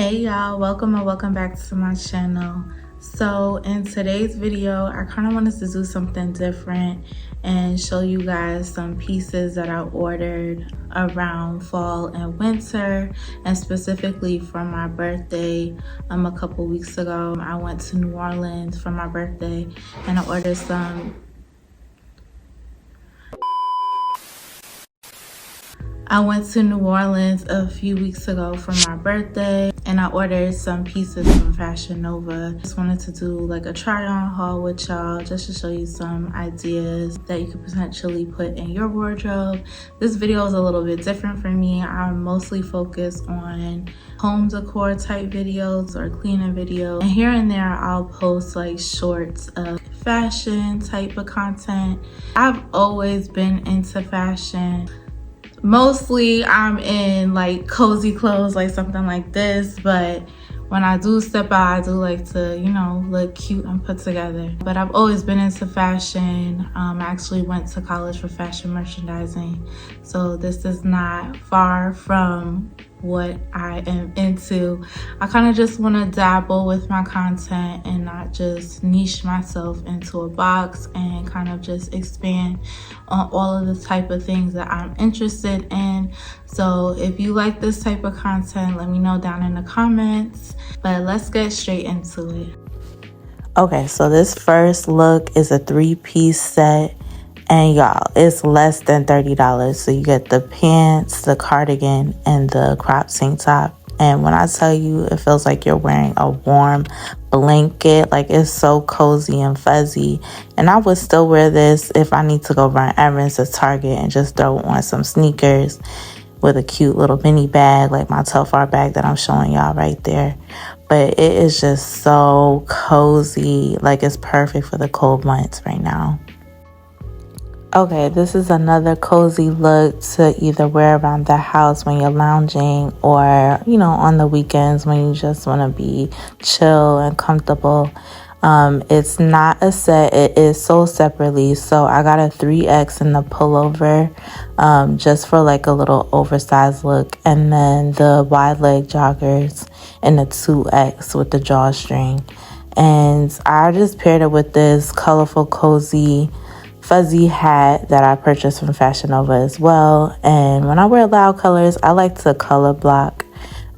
Hey y'all, welcome and welcome back to my channel. So in today's video, I kind of wanted to do something different and show you guys some pieces that I ordered around fall and winter, and specifically for my birthday a couple weeks ago. I went to New Orleans for my birthday and I ordered some I went to New Orleans a few weeks ago for my birthday and I ordered some pieces from Fashion Nova. Just wanted to do like a try on haul with y'all just to show you some ideas that you could potentially put in your wardrobe. This video is a little bit different for me. I'm mostly focused on home decor type videos or cleaning videos. And here and there I'll post like shorts of fashion type of content. I've always been into fashion. Mostly I'm in like cozy clothes, like something like this, but when I do step out, I do like to, you know, look cute and put together. But I've always been into fashion. I actually went to college for fashion merchandising, so this is not far from what I am into. I kind of just want to dabble with my content and not just niche myself into a box, and kind of just expand on all of the type of things that I'm interested in. So if you like this type of content, let me know down in the comments. But let's get straight into it. Okay, so this first look is a 3-piece set, and y'all, it's less than $30. So you get the pants, the cardigan, and the crop tank top. And when I tell you, it feels like you're wearing a warm blanket. Like, it's so cozy and fuzzy. And I would still wear this if I need to go run errands at Target and just throw on some sneakers with a cute little mini bag, like my Telfar bag that I'm showing y'all right there. But it is just so cozy. Like, it's perfect for the cold months right now. Okay, this is another cozy look to either wear around the house when you're lounging, or, you know, on the weekends when you just want to be chill and comfortable. It's not a set, it is sold separately. So I got a 3X in the pullover, just for like a little oversized look, and then the wide leg joggers in the 2X with the drawstring. And I just paired it with this colorful, cozy, fuzzy hat that I purchased from Fashion Nova as well. And when I wear loud colors, I like to color block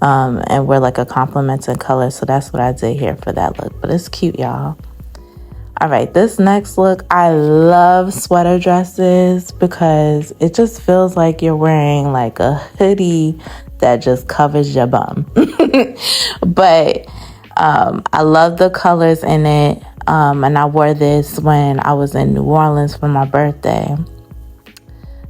and wear like a complementing color. So that's what I did here for that look. But it's cute, y'all. All right, this next look, I love sweater dresses because it just feels like you're wearing like a hoodie that just covers your bum. But I love the colors in it. And I wore this when I was in New Orleans for my birthday.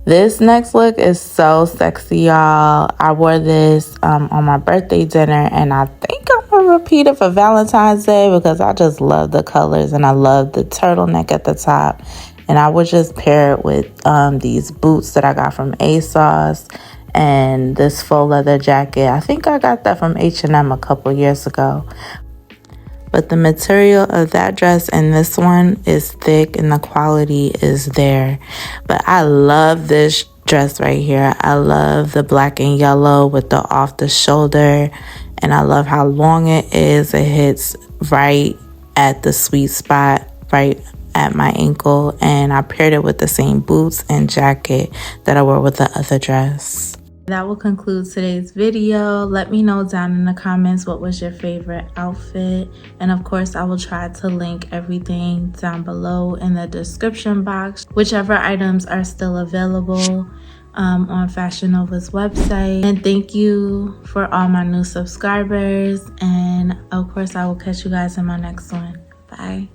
This next look is so sexy, y'all. I wore this on my birthday dinner, and I think I'm gonna repeat it for Valentine's Day because I just love the colors and I love the turtleneck at the top. And I would just pair it with these boots that I got from ASOS and this faux leather jacket. I think I got that from H&M a couple years ago. But the material of that dress and this one is thick and the quality is there. But I love this dress right here. I love the black and yellow with the off the shoulder. And I love how long it is. It hits right at the sweet spot, right at my ankle. And I paired it with the same boots and jacket that I wore with the other dress. That will conclude today's video. Let me know down in the comments what was your favorite outfit. And of course, I will try to link everything down below in the description box, whichever items are still available on Fashion Nova's website. And thank you for all my new subscribers. And of course, I will catch you guys in my next one. Bye.